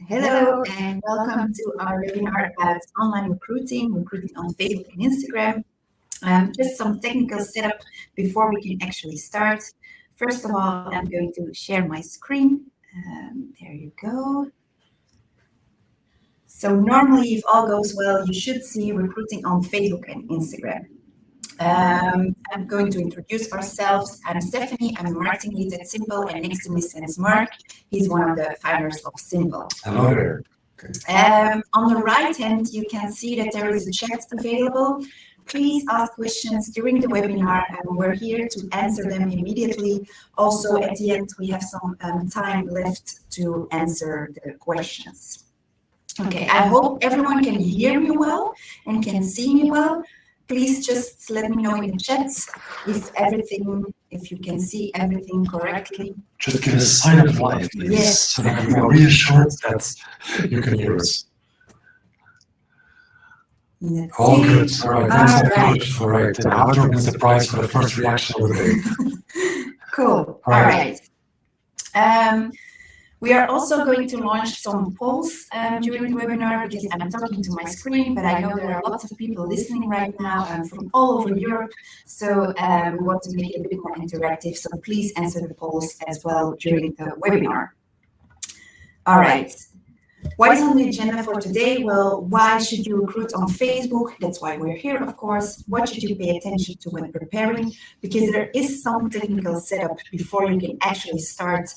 Hello and welcome to our webinar about online recruiting on Facebook and Instagram. Just some technical setup before we can actually start. First of all, I'm going to share my screen. There you go. So normally, if all goes well, you should see recruiting on Facebook and Instagram. I'm going to introduce ourselves. I'm Stephanie. I'm a marketing lead at Simple, and next to me stands Mark. He's one of the founders of Simple. Hello there. On the right hand, you can see that there is a chat available. Please ask questions during the webinar, and we're here to answer them immediately. Also, at the end, we have some time left to answer the questions. Okay, I hope everyone can hear me well and can see me well. Please just let me know in the chat if you can see everything correctly. Just give us a sign of life, please, Yes. so that we are reassured that you can hear us. Let's All see. good. All right. Thanks so All right. much. All right. And Outro wins the prize for the first reaction of the day. Cool. All right. We are also going to launch some polls during the webinar because I'm talking to my screen, but I know there are lots of people listening right now from all over Europe. So we want to make it a bit more interactive. So please answer the polls as well during the webinar. All right. What is on the agenda for today? Well, why should you recruit on Facebook? That's why we're here, of course. What should you pay attention to when preparing? Because there is some technical setup before you can actually start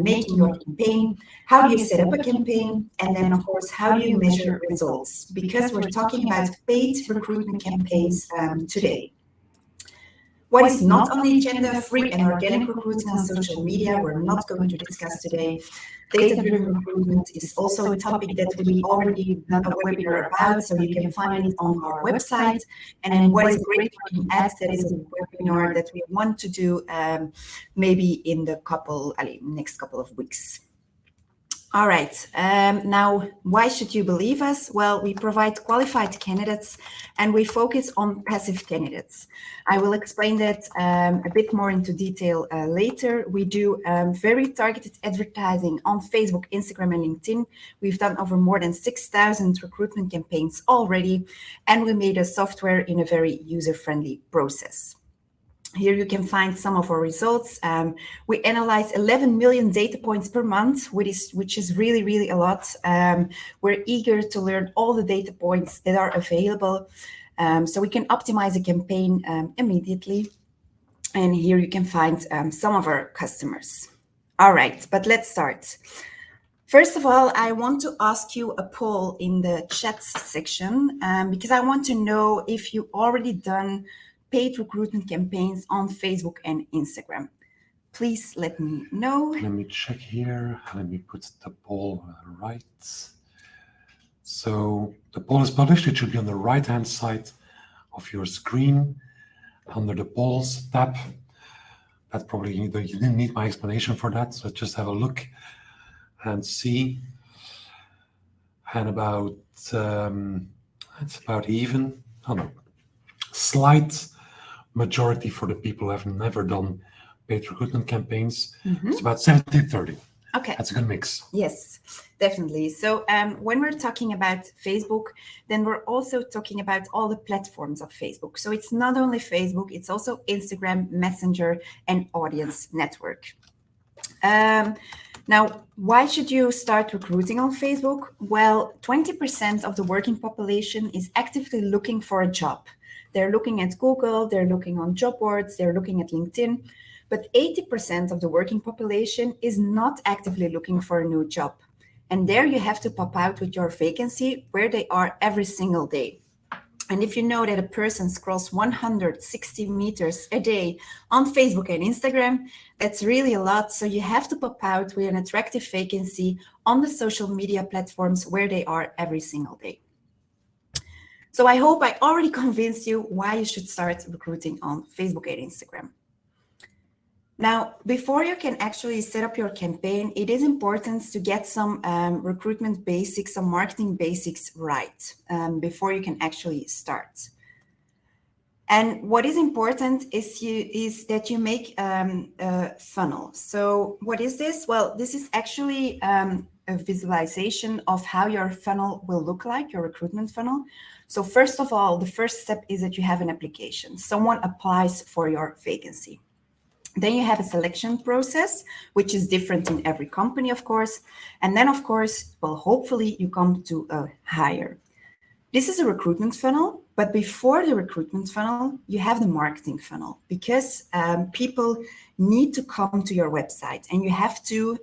making your campaign. How do you set up a campaign? And then, of course, how do you measure results? Because we're talking about paid recruitment campaigns today. What is not on the agenda? Free and organic recruiting on social media. We're not going to discuss today. Data-driven recruitment is also a topic that we already done a webinar about, so you can find it on our website. And then what is great looking at, that is a webinar that we want to do maybe in the next couple of weeks. All right, now, why should you believe us? Well, we provide qualified candidates and we focus on passive candidates. I will explain that a bit more into detail later. We do very targeted advertising on Facebook, Instagram, and LinkedIn. We've done over more than 6,000 recruitment campaigns already, and we made a software in a very user-friendly process. Here you can find some of our results. We analyze 11 million data points per month, which is really, really a lot. We're eager to learn all the data points that are available so we can optimize a campaign immediately. And here you can find some of our customers. All right, but let's start. First of all, I want to ask you a poll in the chat section because I want to know if you already done paid recruitment campaigns on Facebook and Instagram. Please let me know. Let me check here. Let me put the poll right. So the poll is published. It should be on the right-hand side of your screen under the polls tab. That probably, you didn't need my explanation for that. So just have a look and see. And about, it's about even. Oh no, slight majority for the people who have never done paid recruitment campaigns. It's about 70-30. Okay. That's a good mix. Yes, definitely. So when we're talking about Facebook, then we're also talking about all the platforms of Facebook. So it's not only Facebook, it's also Instagram, Messenger, and Audience Network. Now, why should you start recruiting on Facebook? Well, 20% of the working population is actively looking for a job. They're looking at Google, they're looking on job boards, they're looking at LinkedIn, but 80% of the working population is not actively looking for a new job. And there you have to pop out with your vacancy where they are every single day. And if you know that a person scrolls 160 meters a day on Facebook and Instagram, that's really a lot. So you have to pop out with an attractive vacancy on the social media platforms where they are every single day. So I hope I already convinced you why you should start recruiting on Facebook and Instagram. Now, before you can actually set up your campaign, it is important to get some recruitment basics, some marketing basics right before you can actually start. And what is important is that you make a funnel. So what is this? Well, this is actually a a visualization of how your funnel will look like, your recruitment funnel. So first of all, the first step is that you have an application. Someone applies for your vacancy. Then you have a selection process, which is different in every company, of course. And then, of course, well, hopefully you come to a hire. This is a recruitment funnel, but before the recruitment funnel, you have the marketing funnel, because people need to come to your website, and you have to,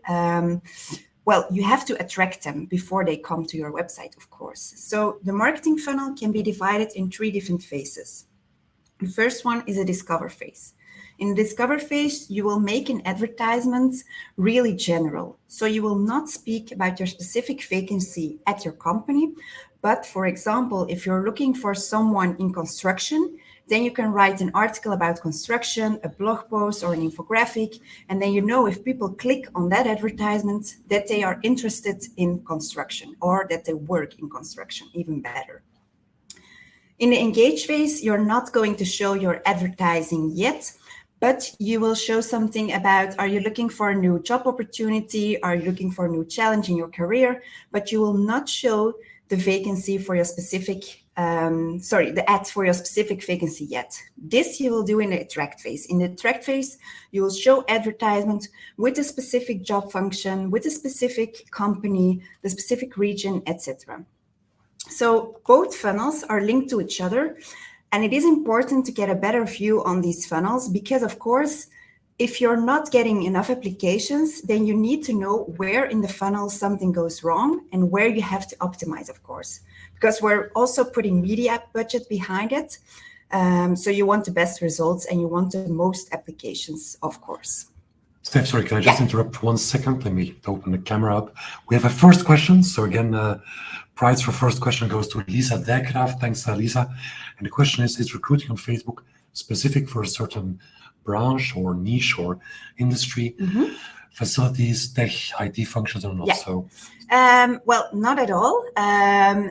you have to attract them before they come to your website, of course. So the marketing funnel can be divided in 3 different phases. The first one is a discover phase. In the discover phase, you will make an advertisement really general. So you will not speak about your specific vacancy at your company, but for example, if you're looking for someone in construction, then you can write an article about construction, a blog post or an infographic, and then you know if people click on that advertisement that they are interested in construction or that they work in construction, even better. In the engage phase, you're not going to show your advertising yet, but you will show something about, are you looking for a new job opportunity? Are you looking for a new challenge in your career? But you will not show the vacancy for your specific, the ad for your specific vacancy yet. This you will do in the attract phase. In the attract phase, you will show advertisement with a specific job function, with a specific company, the specific region, etc. So both funnels are linked to each other. And it is important to get a better view on these funnels because, of course, if you're not getting enough applications, then you need to know where in the funnel something goes wrong and where you have to optimize, of course, because we're also putting media budget behind it. So you want the best results and you want the most applications, of course. Steph, sorry, can I just interrupt 1 second? Let me open the camera up. We have a first question. So again, prize for first question goes to Lisa Dijkgraaf. Thanks, Lisa. And the question is recruiting on Facebook specific for a certain branch or niche or industry, facilities, tech, IT functions or not? So, well, not at all.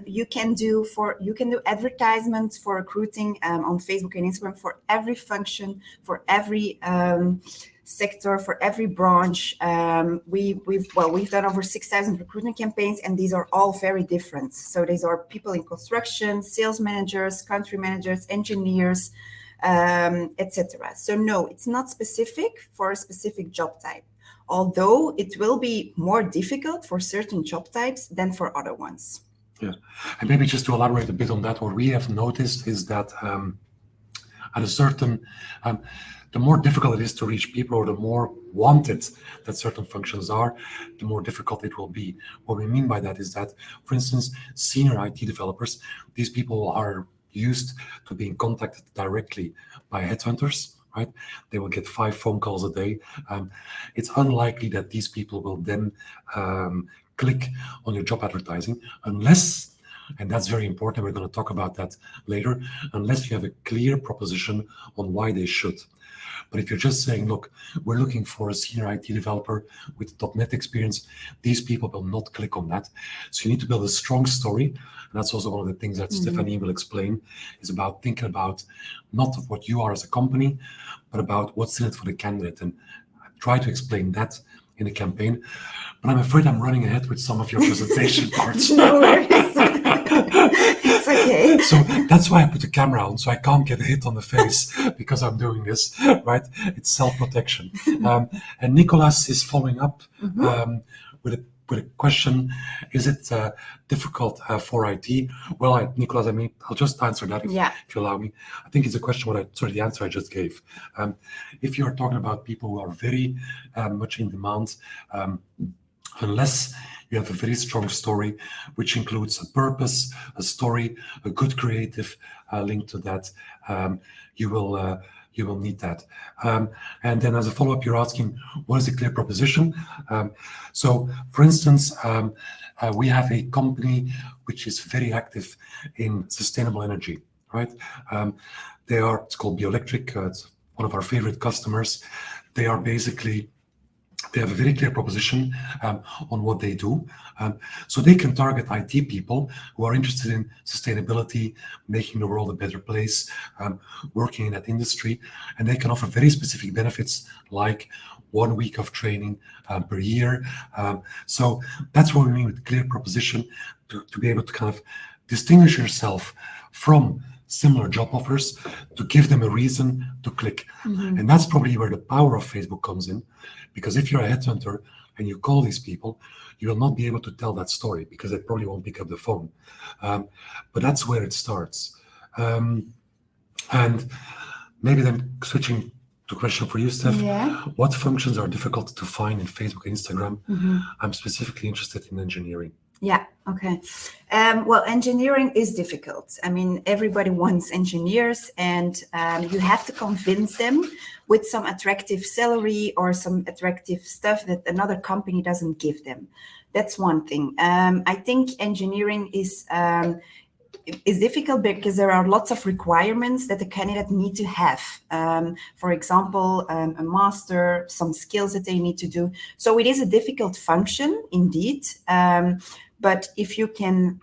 You can do advertisements for recruiting on Facebook and Instagram for every function, for every sector, for every branch. We've done over 6,000 recruitment campaigns, and these are all very different. So these are people in construction, sales managers, country managers, engineers, etc. So no, it's not specific for a specific job type, although it will be more difficult for certain job types than for other ones. Yeah, and maybe just to elaborate a bit on that, what we have noticed is that at a certain, the more difficult it is to reach people, or the more wanted that certain functions are, the more difficult it will be. What we mean by that is that, for instance, senior IT developers, these people are used to being contacted directly by headhunters, right? They will get 5 phone calls a day. It's unlikely that these people will then click on your job advertising unless, and that's very important, we're going to talk about that later, unless you have a clear proposition on why they should. But if you're just saying, look, we're looking for a senior IT developer with .NET experience, these people will not click on that. So you need to build a strong story. And that's also one of the things that Stephanie will explain, is about thinking about not of what you are as a company, but about what's in it for the candidate. And I try to explain that in the campaign. But I'm afraid I'm running ahead with some of your presentation parts. No worries. It's okay. So that's why I put the camera on, so I can't get hit on the face because I'm doing this, right? It's self-protection. And Nicolas is following up with a question. Is it difficult for IT? Well, Nicolas, I'll just answer that if you allow me. I think it's a question the answer I just gave. If you're talking about people who are very much in demand, unless you have a very strong story, which includes a purpose, a story, a good creative link to that, you will need that. And then as a follow-up, you're asking, what is a clear proposition? So for instance, we have a company which is very active in sustainable energy, right? It's called Bioelectric. It's one of our favorite customers. They have a very clear proposition on what they do. So they can target IT people who are interested in sustainability, making the world a better place, working in that industry. And they can offer very specific benefits like 1 week of training per year. So that's what we mean with clear proposition, to be able to kind of distinguish yourself from similar job offers, to give them a reason to click. And that's probably where the power of Facebook comes in, because if you're a headhunter and you call these people, you will not be able to tell that story because they probably won't pick up the phone. But that's where it starts. And maybe then switching to a question for you, Steph. Yeah. What functions are difficult to find in Facebook and Instagram? I'm specifically interested in engineering. Yeah, okay. Well, engineering is difficult. I mean, everybody wants engineers, and you have to convince them with some attractive salary or some attractive stuff that another company doesn't give them. That's one thing. I think engineering is difficult because there are lots of requirements that the candidate need to have. For example, a master, some skills that they need to do. So it is a difficult function indeed. But if you can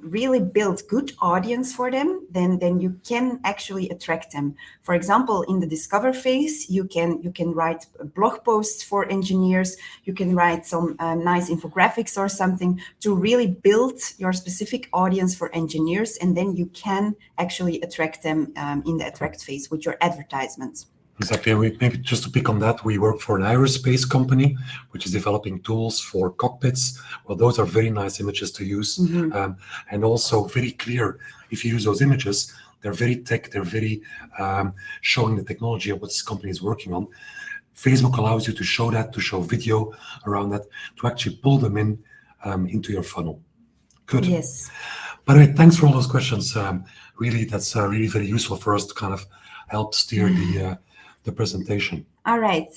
really build good audience for them, then you can actually attract them. For example, in the discover phase, you can write blog posts for engineers. You can write some nice infographics or something to really build your specific audience for engineers, and then you can actually attract them in the attract phase with your advertisements. Exactly. And maybe just to pick on that, we work for an aerospace company, which is developing tools for cockpits. Well, those are very nice images to use, and also very clear. If you use those images, they're very tech, they're very showing the technology of what this company is working on. Facebook allows you to show that, to show video around that, to actually pull them in into your funnel. Good. Yes. By the way, thanks for all those questions. Really, that's really very useful for us to kind of help steer the presentation. All right.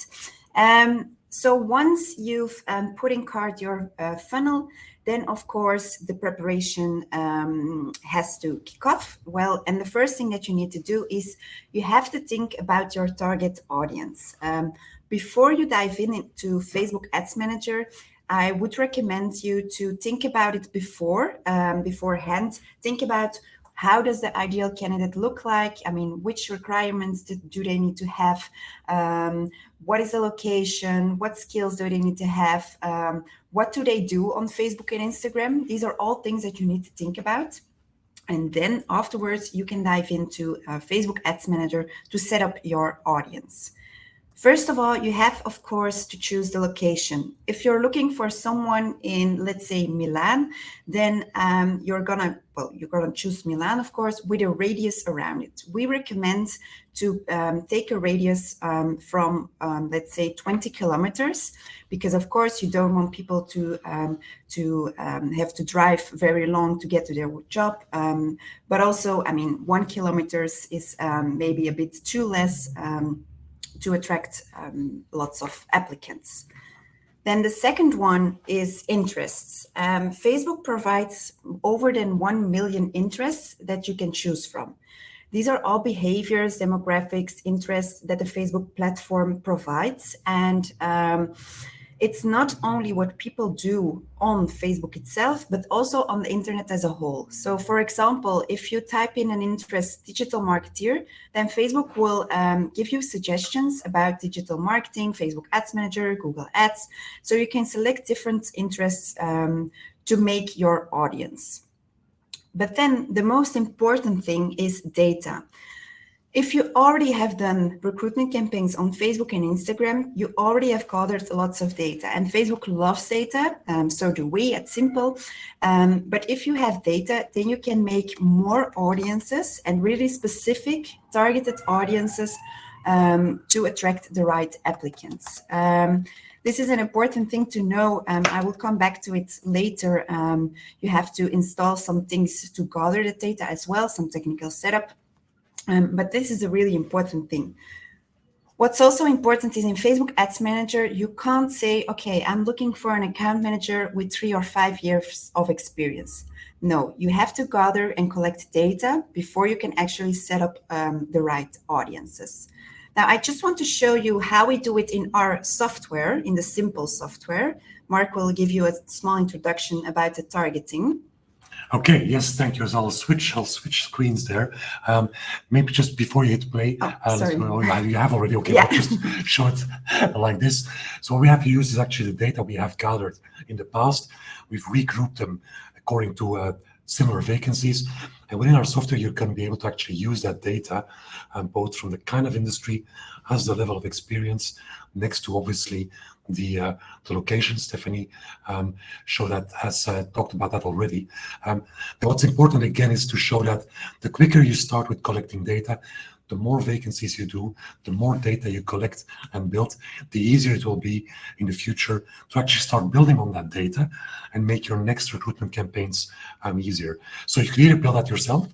So once you've put in cart your funnel, then of course the preparation has to kick off. Well, and the first thing that you need to do is you have to think about your target audience. Before you dive into Facebook Ads Manager, I would recommend you to think about it beforehand. Think about, how does the ideal candidate look like? I mean, which requirements do they need to have? What is the location? What skills do they need to have? What do they do on Facebook and Instagram? These are all things that you need to think about. And then afterwards, you can dive into Facebook Ads Manager to set up your audience. First of all, you have, of course, to choose the location. If you're looking for someone in, let's say, Milan, then you're gonna choose Milan, of course, with a radius around it. We recommend to take a radius from, let's say, 20 kilometers, because, of course, you don't want people to have to drive very long to get to their job. But also, I mean, 1 kilometer is maybe a bit too less to attract lots of applicants. Then the second one is interests. Facebook provides over than 1 million interests that you can choose from. These are all behaviors, demographics, interests that the Facebook platform provides. And it's not only what people do on Facebook itself, but also on the internet as a whole. So for example, if you type in an interest digital marketeer, then Facebook will give you suggestions about digital marketing, Facebook Ads Manager, Google Ads. So you can select different interests to make your audience. But then the most important thing is data. If you already have done recruitment campaigns on Facebook and Instagram, you already have gathered lots of data, and Facebook loves data, so do we at Simple. But if you have data, then you can make more audiences and really specific targeted audiences to attract the right applicants. This is an important thing to know. I will come back to it later. You have to install some things to gather the data as well, some technical setup. But this is a really important thing. What's also important is in Facebook Ads Manager, you can't say, okay, I'm looking for an account manager with 3 or 5 years of experience. No, you have to gather and collect data before you can actually set up the right audiences. Now, I just want to show you how we do it in our software, in the Simple software. Mark will give you a small introduction about the targeting. Okay, yes, thank you. So I'll switch screens there. Maybe just before you hit play, Sorry. You have already. Okay, Yeah. I'll just show it like this. So what we have to use is actually the data we have gathered in the past. We've regrouped them according to similar vacancies. And within our software, you can be able to actually use that data, both from the kind of industry as the level of experience, next to obviously the location. Stephanie showed that, has talked about that already. But what's important again is to show that the quicker you start with collecting data, the more vacancies you do, the more data you collect and build, the easier it will be in the future to actually start building on that data and make your next recruitment campaigns easier. So you could either build that yourself,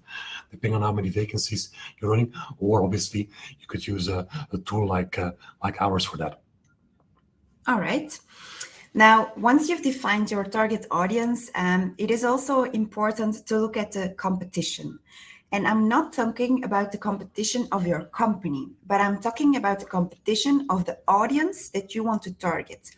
depending on how many vacancies you're running, or obviously you could use a tool like ours for that. All right. Now, once you've defined your target audience, it is also important to look at the competition. And I'm not talking about the competition of your company, but I'm talking about the competition of the audience that you want to target.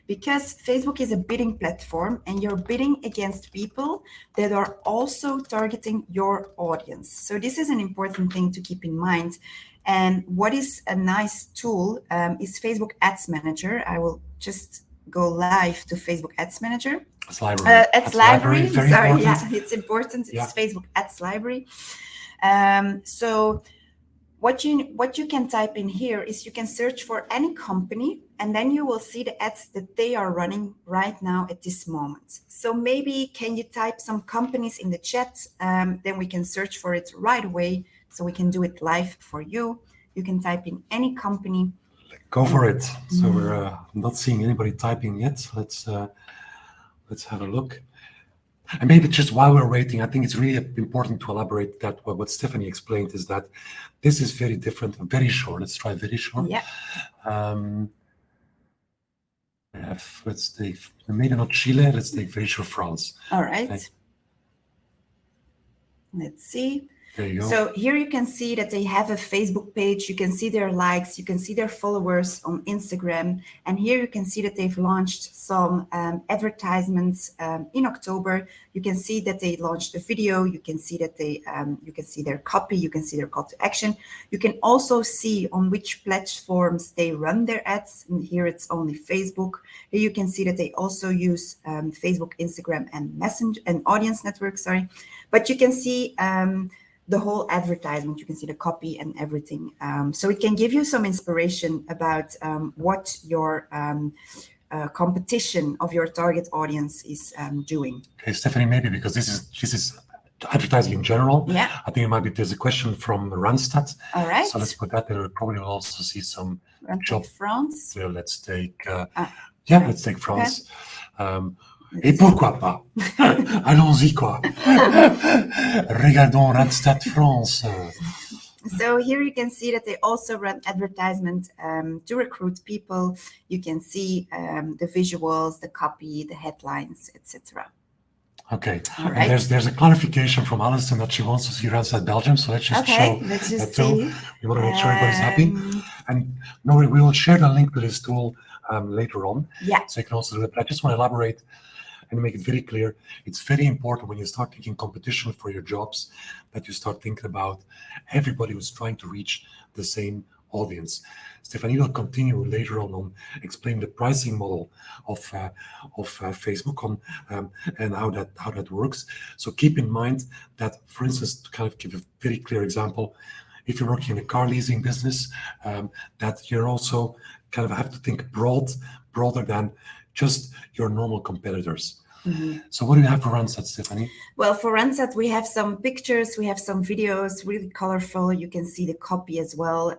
Because Facebook is a bidding platform and you're bidding against people that are also targeting your audience. So this is an important thing to keep in mind. And what is a nice tool is Facebook Ads Manager. I will just go live to Facebook Ads Manager. Ads Library. Ads Library. Very Sorry, important. yeah, it's important. It's Facebook Ads Library. So what you can type in here is you can search for any company, and then you will see the ads that they are running right now at this moment. So maybe can you type some companies in the chat? Then we can search for it right away. So we can do it live for you. You can type in any company. Go for it. So we're not seeing anybody typing yet. Let's have a look. And maybe just while we're waiting, I think it's really important to elaborate that what Stephanie explained is that this is very different, very short. Let's try very short. Yeah. Let's take maybe not Chile. Let's take very short France. All right. Okay. Let's see. There you go. So here you can see that they have a Facebook page. You can see their likes. You can see their followers on Instagram. And here you can see that they've launched some advertisements in October. You can see that they launched a video. You can see that you can see their copy. You can see their call to action. You can also see on which platforms they run their ads. And here it's only Facebook. Here you can see that they also use Facebook, Instagram, and Messenger and Audience Network. Sorry, but you can see the whole advertisement. You can see the copy and everything. So it can give you some inspiration about what your competition of your target audience is doing. Okay, Stephanie, maybe because this is advertising in general. Yeah. I think it might be there's a question from Randstad. All right. So let's put that there. We probably will also see some job. France. So let's take let's take France. Okay. Et pourquoi pas? Allons-y, quoi. Regardons Randstad France. So here you can see that they also run advertisements to recruit people. You can see the visuals, the copy, the headlines, etc. Okay. All right. And there's a clarification from Alison that she wants to see Randstad Belgium. So let's just show let's just that tool. see. We want to make sure everybody's happy. And no, we will share the link to this tool later on. Yeah. So you can also do it. But I just want to elaborate and make it very clear. It's very important when you start thinking competition for your jobs that you start thinking about everybody who's trying to reach the same audience. Stephanie will continue later on explain the pricing model of Facebook and how that works. So keep in mind that, for instance, to kind of give a very clear example, if you're working in a car leasing business, that you're also kind of have to think broader than just your normal competitors. Mm-hmm. So what do you have for Randstad, Stephanie? Well, for Randstad, we have some pictures, we have some videos, really colorful. You can see the copy as well.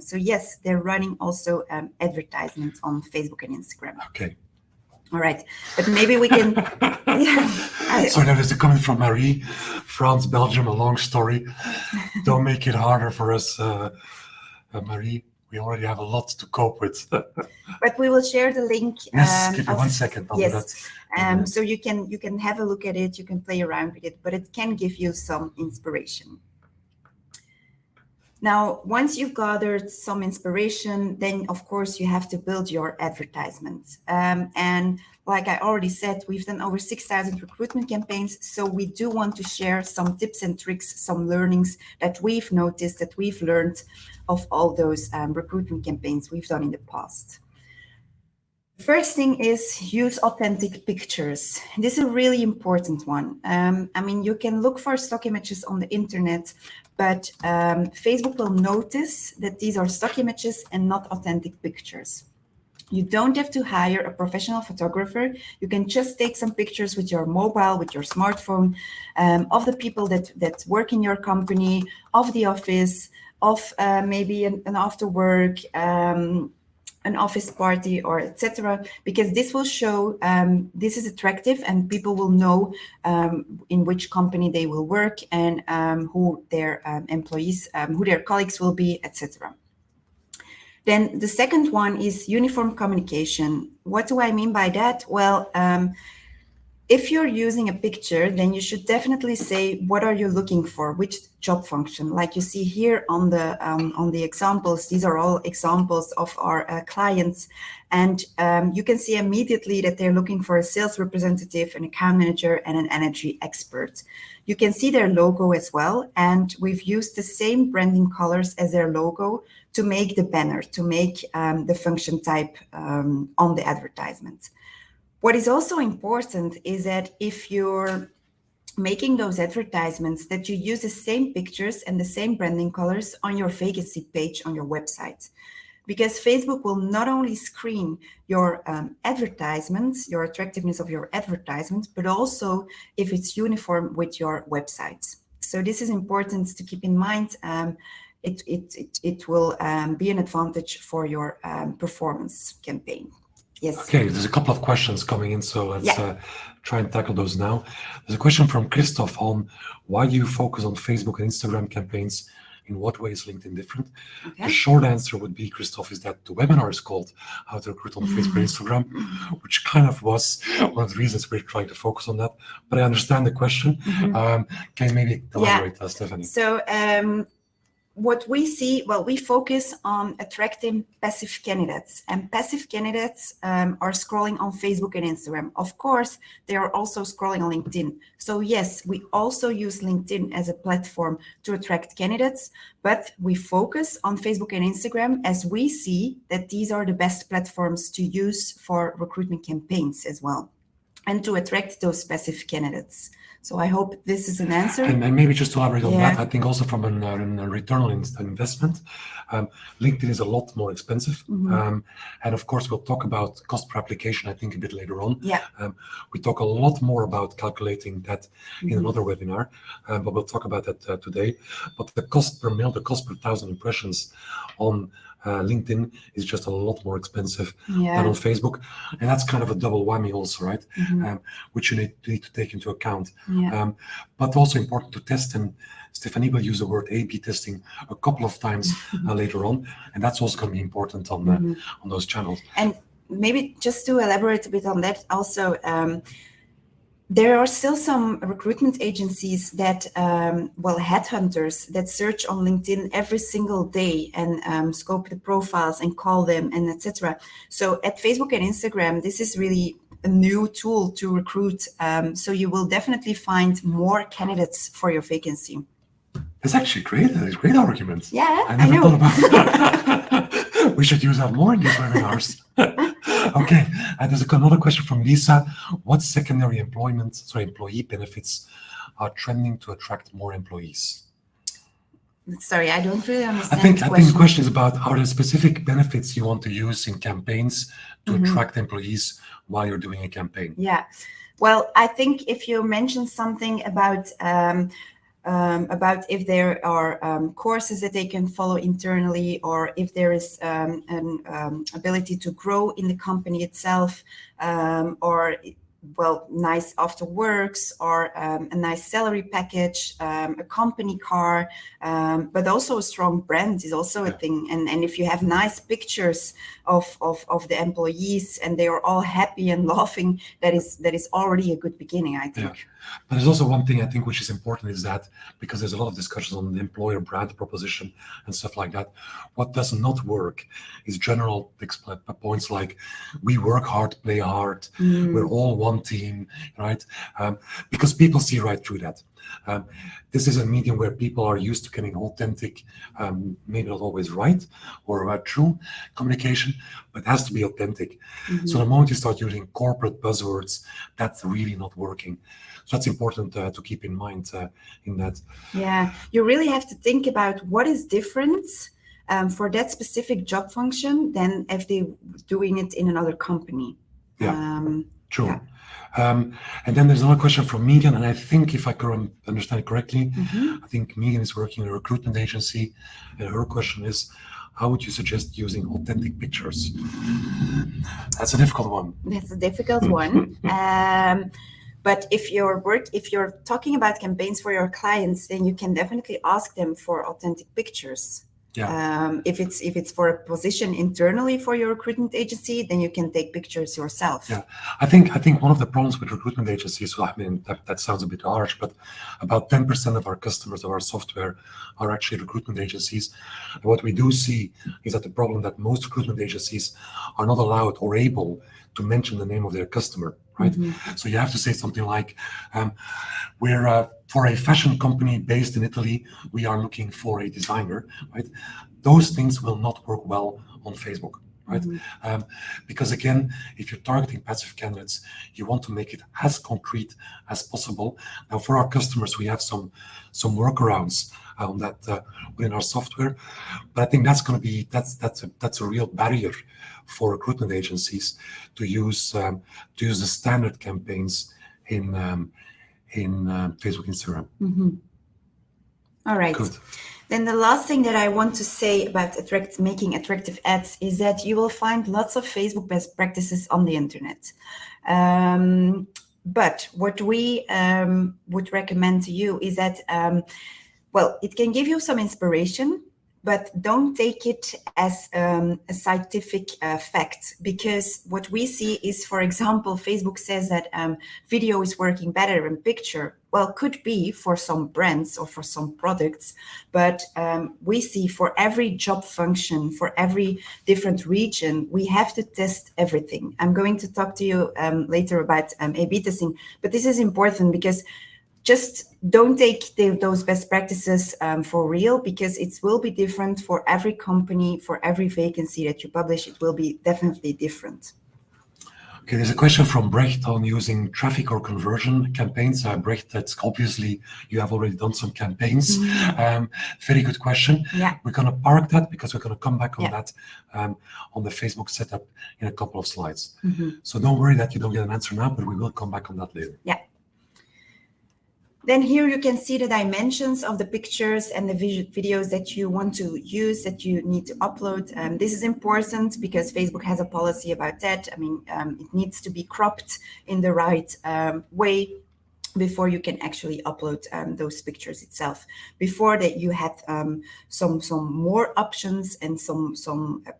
So yes, they're running also advertisements on Facebook and Instagram. Okay. All right, but maybe we can. So now there's a comment from Marie, France, Belgium, a long story. Don't make it harder for us, Marie. We already have a lot to cope with. But we will share the link. Yes, give me 1 second. I'll do that. So you can have a look at it. You can play around with it, but it can give you some inspiration. Now, once you've gathered some inspiration, then of course you have to build your advertisement. And like I already said, we've done over 6,000 recruitment campaigns. So we do want to share some tips and tricks, some learnings that we've noticed, that we've learned of all those recruitment campaigns we've done in the past. First thing is use authentic pictures. This is a really important one. I mean, you can look for stock images on the internet, but Facebook will notice that these are stock images and not authentic pictures. You don't have to hire a professional photographer. You can just take some pictures with your mobile, with your smartphone, of the people that work in your company, of the office, of maybe an after work, an office party, or etc., because this will show this is attractive and people will know in which company they will work and who their employees, who their colleagues will be, etc. Then the second one is uniform communication. What do I mean by that? Well, if you're using a picture, then you should definitely say, what are you looking for? Which job function? Like you see here on the examples, these are all examples of our clients. And you can see immediately that they're looking for a sales representative, an account manager, and an energy expert. You can see their logo as well. And we've used the same branding colors as their logo to make the banner, to make the function type on the advertisement. What is also important is that if you're making those advertisements, that you use the same pictures and the same branding colors on your vacancy page on your website. Because Facebook will not only screen your advertisements, your attractiveness of your advertisement, but also if it's uniform with your website. So this is important to keep in mind. It will be an advantage for your performance campaign. Yes. Okay, there's a couple of questions coming in, so let's try and tackle those now. There's a question from Christoph on why do you focus on Facebook and Instagram campaigns? In what way is LinkedIn different? Okay. The short answer would be, Christoph, is that the webinar is called How to Recruit on Facebook and Instagram, which kind of was one of the reasons we're trying to focus on that. But I understand the question. Can you maybe elaborate, Stephanie? So, what we see, well, we focus on attracting passive candidates, and passive candidates are scrolling on Facebook and Instagram. Of course, they are also scrolling on LinkedIn. So yes, we also use LinkedIn as a platform to attract candidates, but we focus on Facebook and Instagram as we see that these are the best platforms to use for recruitment campaigns as well, and to attract those passive candidates. So I hope this is an answer. And maybe just to elaborate on that, I think also from a return on investment, LinkedIn is a lot more expensive. And of course, we'll talk about cost per application, I think, a bit later on. We talk a lot more about calculating that in another webinar, but we'll talk about that today. But the cost per mail, the cost per 1,000 impressions on LinkedIn is just a lot more expensive than on Facebook, and that's kind of a double whammy also, right? Which you need to take into account. But also important to test, and Stephanie will use the word A/B testing a couple of times later on, and that's also going to be important on those channels. And maybe just to elaborate a bit on that also, there are still some recruitment agencies that, headhunters that search on LinkedIn every single day and scope the profiles and call them and etc. So at Facebook and Instagram, this is really a new tool to recruit. So you will definitely find more candidates for your vacancy. That's actually great. That is great arguments. Yeah, I never thought about that. We should use that more in these webinars. Okay, there's another question from Lisa. What secondary employee benefits are trending to attract more employees? Sorry, I don't really understand. I think the question is about are there specific benefits you want to use in campaigns to attract employees while you're doing a campaign? Yeah, well, I think if you mention something about if there are courses that they can follow internally, or if there is an ability to grow in the company itself, or well, nice after works or a nice salary package, a company car, but also a strong brand is also a thing. And if you have nice pictures of the employees and they are all happy and laughing, that is already a good beginning, I think. Yeah. But there's also one thing I think which is important is that, because there's a lot of discussions on the employer brand proposition and stuff like that, what does not work is general points like we work hard, play hard, we're all one team, right? Because people see right through that. This is a medium where people are used to getting authentic, maybe not always right or true communication, but it has to be authentic. So the moment you start using corporate buzzwords, that's really not working. So that's important to keep in mind in that. Yeah, you really have to think about what is different for that specific job function than if they're doing it in another company. Yeah, true. Yeah. And then there's another question from Megan, and I think if I can understand correctly, I think Megan is working in a recruitment agency, and her question is, how would you suggest using authentic pictures? That's a difficult one. That's a difficult one. But if you're talking about campaigns for your clients, then you can definitely ask them for authentic pictures. Yeah. If it's for a position internally for your recruitment agency, then you can take pictures yourself. Yeah, I think one of the problems with recruitment agencies, well, I mean that sounds a bit harsh, but about 10% of our customers of our software are actually recruitment agencies. And what we do see is that the problem that most recruitment agencies are not allowed or able to mention the name of their customer, right? So you have to say something like, we're for a fashion company based in Italy, we are looking for a designer, right? Those things will not work well on Facebook, right? Because again, if you're targeting passive candidates, you want to make it as concrete as possible. Now, for our customers, we have some workarounds on that within our software, but I think that's going to be that's a real barrier for recruitment agencies to use the standard campaigns in Facebook, Instagram. All right. Good. Then the last thing that I want to say about making attractive ads is that you will find lots of Facebook best practices on the internet. But what we would recommend to you is that, well, it can give you some inspiration, but don't take it as a scientific fact, because what we see is, for example, Facebook says that video is working better than picture. Well, could be for some brands or for some products, but we see for every job function, for every different region, we have to test everything. I'm going to talk to you later about A/B testing, but this is important because just don't take those best practices for real, because it will be different for every company, for every vacancy that you publish. It will be definitely different. Okay, there's a question from Brecht on using traffic or conversion campaigns. Brecht, that's obviously you have already done some campaigns. Very good question. Yeah. We're going to park that because we're going to come back on that on the Facebook setup in a couple of slides. So don't worry that you don't get an answer now, but we will come back on that later. Yeah. Then here you can see the dimensions of the pictures and the videos that you want to use, that you need to upload. This is important because Facebook has a policy about that. I mean, it needs to be cropped in the right way before you can actually upload those pictures itself. Before that, you had some more options and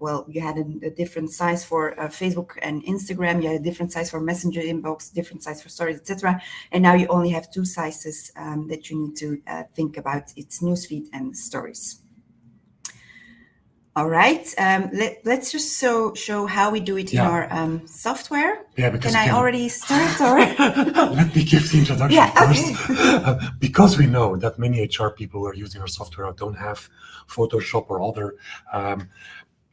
well, you had a different size for Facebook and Instagram. You had a different size for Messenger inbox, different size for stories, etc. And now you only have two sizes that you need to think about. It's newsfeed and stories. All right, let's just show how we do it in our software. Yeah, because can I already start? Or let me give the introduction first. Because we know that many HR people who are using our software don't have Photoshop or other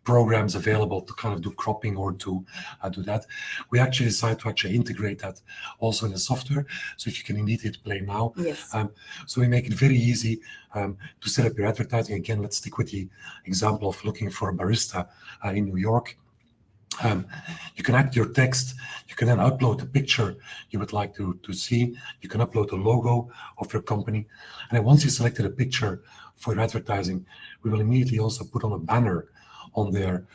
programs available to kind of do cropping or to do that, we actually decided to actually integrate that also in the software, so if you can indeed hit play now. Yes. So we make it very easy to set up your advertising. Again, let's stick with the example of looking for a barista in New York. You can add your text. You can then upload the picture you would like to see. You can upload the logo of your company. And then once you selected a picture for your advertising, we will immediately also put on a banner on there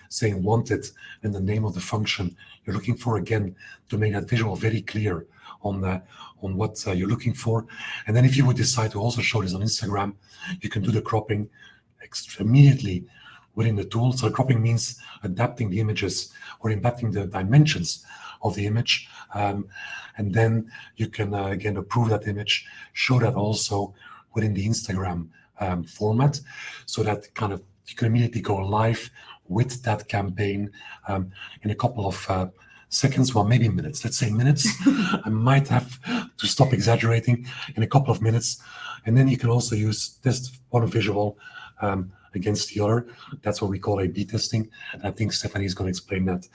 saying wanted and the name of the function you're looking for, again, to make that visual very clear on what you're looking for. And then if you would decide to also show this on Instagram, you can do the cropping immediately within the tool. So cropping means adapting the images or adapting the dimensions of the image. And then you can, again, approve that image, show that also within the Instagram format, so that kind of you can immediately go live with that campaign in a couple of seconds, well, maybe minutes. Let's say minutes. I might have to stop exaggerating, in a couple of minutes. And then you can also use test one visual against the other. That's what we call A/B testing. And I think Stephanie is going to explain that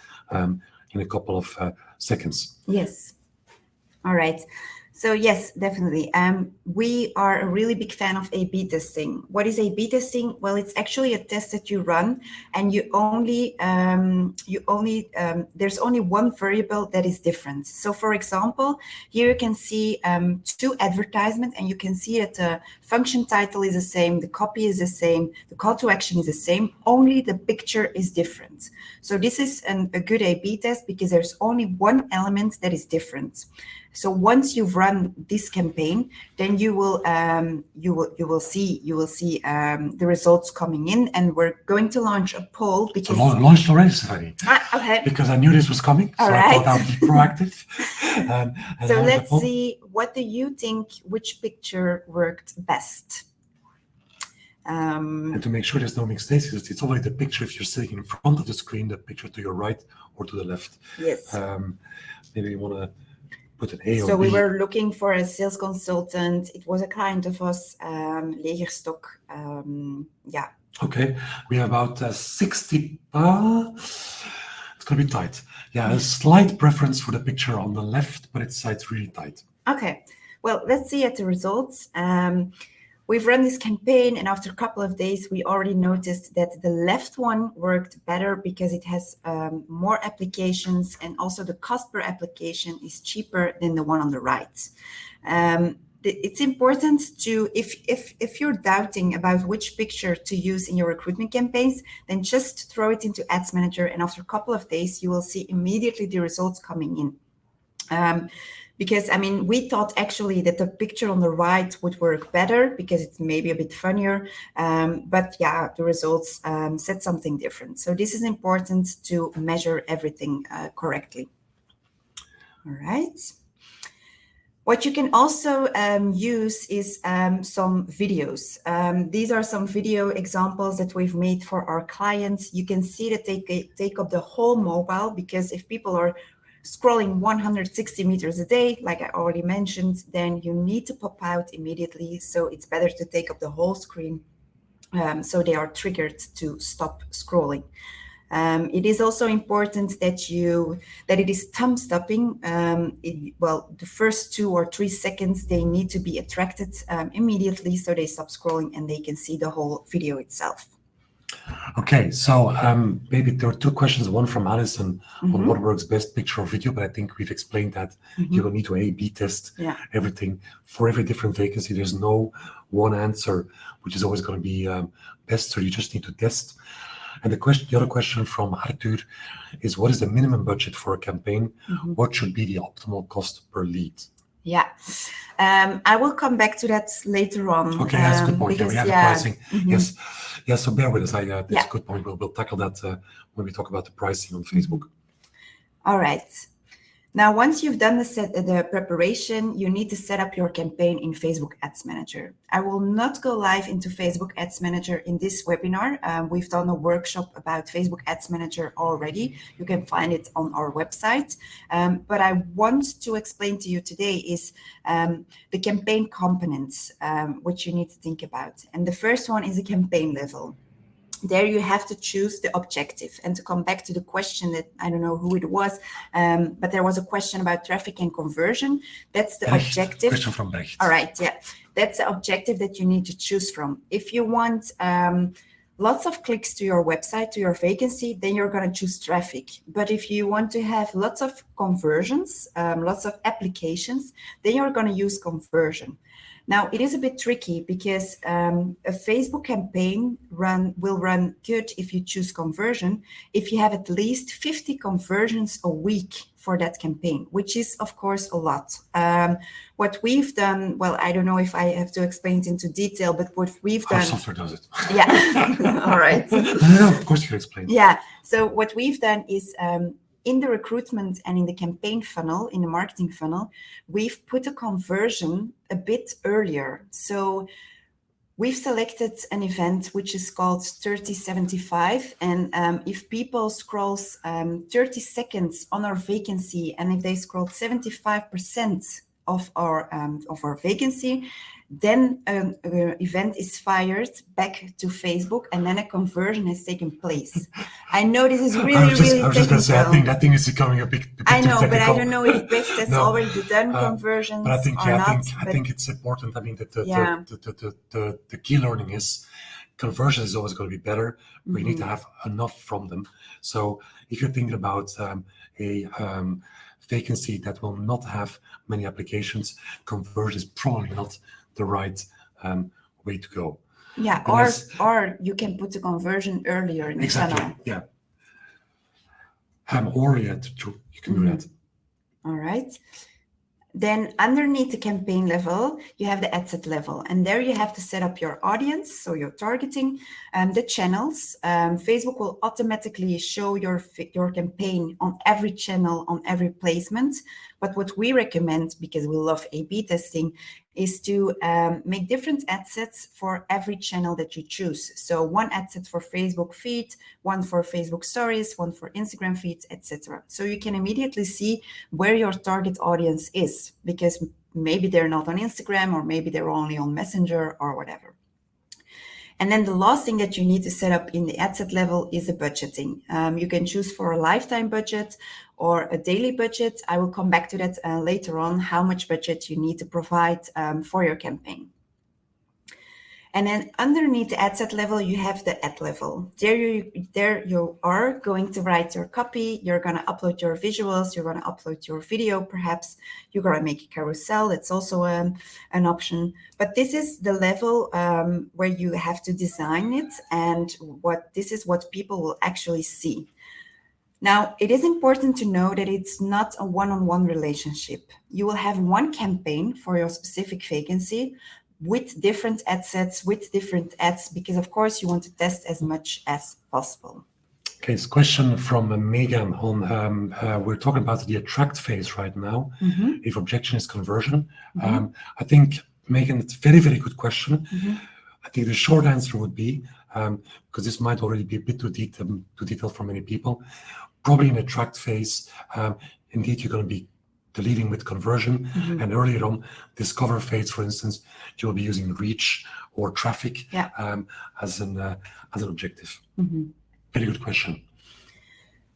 in a couple of seconds. Yes. All right. So yes, definitely. We are a really big fan of A/B testing. What is A/B testing? Well, it's actually a test that you run, and there's only one variable that is different. So, for example, here you can see 2 advertisements, and you can see that the function title is the same, the copy is the same, the call to action is the same. Only the picture is different. So this is a good A/B test because there's only one element that is different. So once you've run this campaign, then you will see the results coming in, and we're going to launch a poll because launched already, Stephanie. Okay. Because I knew this was coming, so I thought I'd be proactive. So let's see. What do you think? Which picture worked best? And to make sure there's no mistakes, it's always the picture if you're sitting in front of the screen, the picture to your right or to the left. Yes. Maybe you want to put an A or So B. we were looking for a sales consultant. It was a client of us, Legerstock. Yeah. Okay, we have about 60. It's going to be tight. Yeah, a slight preference for the picture on the left, but it's really tight. Okay, well, let's see at the results. We've run this campaign, and after a couple of days, we already noticed that the left one worked better because it has more applications, and also the cost per application is cheaper than the one on the right. It's important to, if you're doubting about which picture to use in your recruitment campaigns, then just throw it into Ads Manager, and after a couple of days, you will see immediately the results coming in. Because, I mean, we thought actually that the picture on the right would work better because it's maybe a bit funnier. But yeah, the results said something different. So this is important to measure everything correctly. All right. What you can also use is some videos. These are some video examples that we've made for our clients. You can see that they take up the whole mobile, because if people are scrolling 160 meters a day, like I already mentioned, then you need to pop out immediately. So it's better to take up the whole screen so they are triggered to stop scrolling. It is also important that it is thumb stopping. Well, the first 2 or 3 seconds, they need to be attracted immediately so they stop scrolling and they can see the whole video itself. Okay, so maybe there are 2 questions, one from Alison on what works best, picture or video, but I think we've explained that you will need to A/B test everything for every different vacancy. There's no one answer, which is always going to be best, so you just need to test. And the other question from Arthur is, what is the minimum budget for a campaign? What should be the optimal cost per lead? Yeah, I will come back to that later on. Okay, that's a good point. Because, we have the pricing. Yes, so bear with us. That's a good point. We'll tackle that when we talk about the pricing on Facebook. All right. Now, once you've done the preparation, you need to set up your campaign in Facebook Ads Manager. I will not go live into Facebook Ads Manager in this webinar. We've done a workshop about Facebook Ads Manager already. You can find it on our website. But I want to explain to you today is the campaign components, which you need to think about. And the first one is a campaign level. There you have to choose the objective. And to come back to the question that I don't know who it was, but there was a question about traffic and conversion. That's the objective. Question from Brecht. All right, yeah. That's the objective that you need to choose from. If you want lots of clicks to your website, to your vacancy, then you're going to choose traffic. But if you want to have lots of conversions, lots of applications, then you're going to use conversion. Now, it is a bit tricky because a Facebook campaign will run good if you choose conversion, if you have at least 50 conversions a week for that campaign, which is, of course, a lot. What we've done, well, I don't know if I have to explain it into detail, but what we've Our done... software does it. Yeah, all right. No, of course you can explain. Yeah, so what we've done is in the recruitment and in the campaign funnel, in the marketing funnel, we've put a conversion a bit earlier. So we've selected an event which is called 3075. And if people scroll 30 seconds on our vacancy, and if they scroll 75% of our vacancy, then an event is fired back to Facebook, and then a conversion has taken place. I know this is really, really technical. I was just going to say, I think that thing is becoming a bit I know, too but technical. I don't know if Beth has already done conversions but I think, or not. I think it's important. I mean, that Yeah. the key learning is conversion is always going to be better, but you need to have enough from them. So if you're thinking about a vacancy that will not have many applications, conversion is probably not the right way to go. Yeah, or you can put the conversion earlier in the funnel. Yeah. Or you can do that. All right. Then underneath the campaign level, you have the ad set level, and there you have to set up your audience, so your targeting, the channels. Facebook will automatically show your campaign on every channel, on every placement. But what we recommend, because we love A/B testing, is to make different ad sets for every channel that you choose. So one ad set for Facebook feed, one for Facebook stories, one for Instagram feeds, etc. So you can immediately see where your target audience is, because maybe they're not on Instagram, or maybe they're only on Messenger or whatever. And then the last thing that you need to set up in the ad set level is the budgeting. You can choose for a lifetime budget or a daily budget. I will come back to that later on, how much budget you need to provide for your campaign. And then underneath the ad set level, you have the ad level. There you are going to write your copy. You're going to upload your visuals. You're going to upload your video, perhaps. You're going to make a carousel. It's also an option. But this is the level where you have to design it. And this is what people will actually see. Now, it is important to know that it's not a one-on-one relationship. You will have one campaign for your specific vacancy, with different ad sets, with different ads, because of course you want to test as much as possible. Okay, it's a question from Megan on, we're talking about the attract phase right now. If objection is conversion. I think, Megan, it's a very, very good question. I think the short answer would be, because this might already be a bit too detailed for many people, probably in attract phase, indeed you're going to be leading with conversion, and earlier on discover phase, for instance, you'll be using reach or traffic as an objective. Very good question.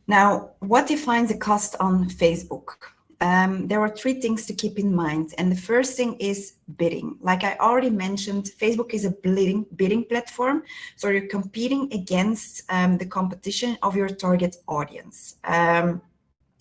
Now, what defines a cost on Facebook? There are three things to keep in mind, and the first thing is bidding. Like I already mentioned, Facebook is a bidding platform, so you're competing against the competition of your target audience.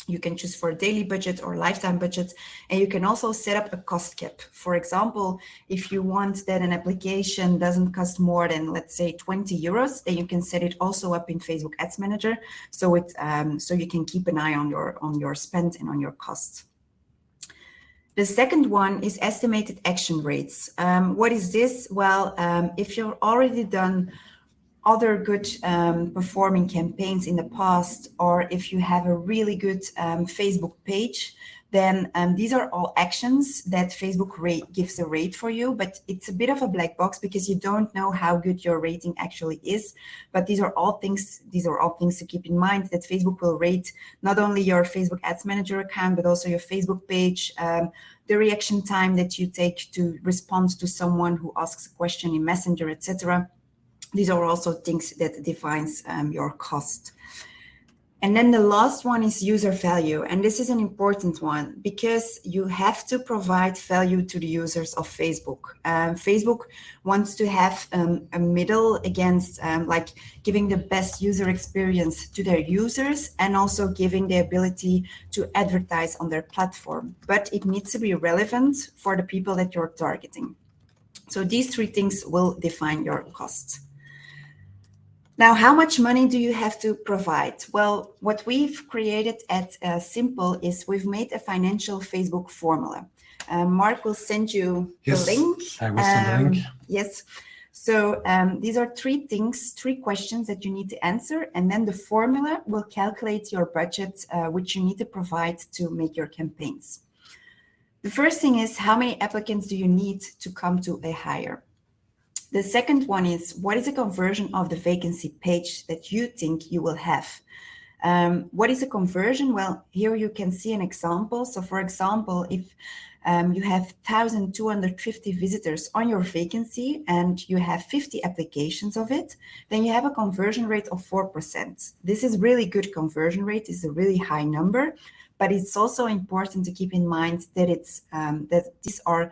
You can choose for a daily budget or lifetime budget, and you can also set up a cost cap. For example, if you want that an application doesn't cost more than, let's say, 20 euros, then you can set it also up in Facebook Ads Manager, so you can keep an eye on your spend and on your costs. The second one is estimated action rates. What is this? Well, if you've already done other good performing campaigns in the past, or if you have a really good Facebook page, then these are all actions that Facebook gives a rate for you, but it's a bit of a black box because you don't know how good your rating actually is. But these are all things to keep in mind, that Facebook will rate not only your Facebook Ads Manager account, but also your Facebook page, the reaction time that you take to respond to someone who asks a question in Messenger, etc. These are also things that defines your cost. And then the last one is user value. And this is an important one because you have to provide value to the users of Facebook. Facebook wants to have a middle against like giving the best user experience to their users and also giving the ability to advertise on their platform. But it needs to be relevant for the people that you're targeting. So these three things will define your costs. Now, how much money do you have to provide? Well, what we've created at Simple is we've made a financial Facebook formula. Mark will send you the link. I will send the link. Yes. So these are three questions that you need to answer, and then the formula will calculate your budget, which you need to provide to make your campaigns. The first thing is, how many applicants do you need to come to a hire? The second one is, what is the conversion of the vacancy page that you think you will have? What is a conversion? Well, here you can see an example. So for example, if you have 1,250 visitors on your vacancy and you have 50 applications of it, then you have a conversion rate of 4%. This is really good conversion rate. It's a really high number, but it's also important to keep in mind that that these are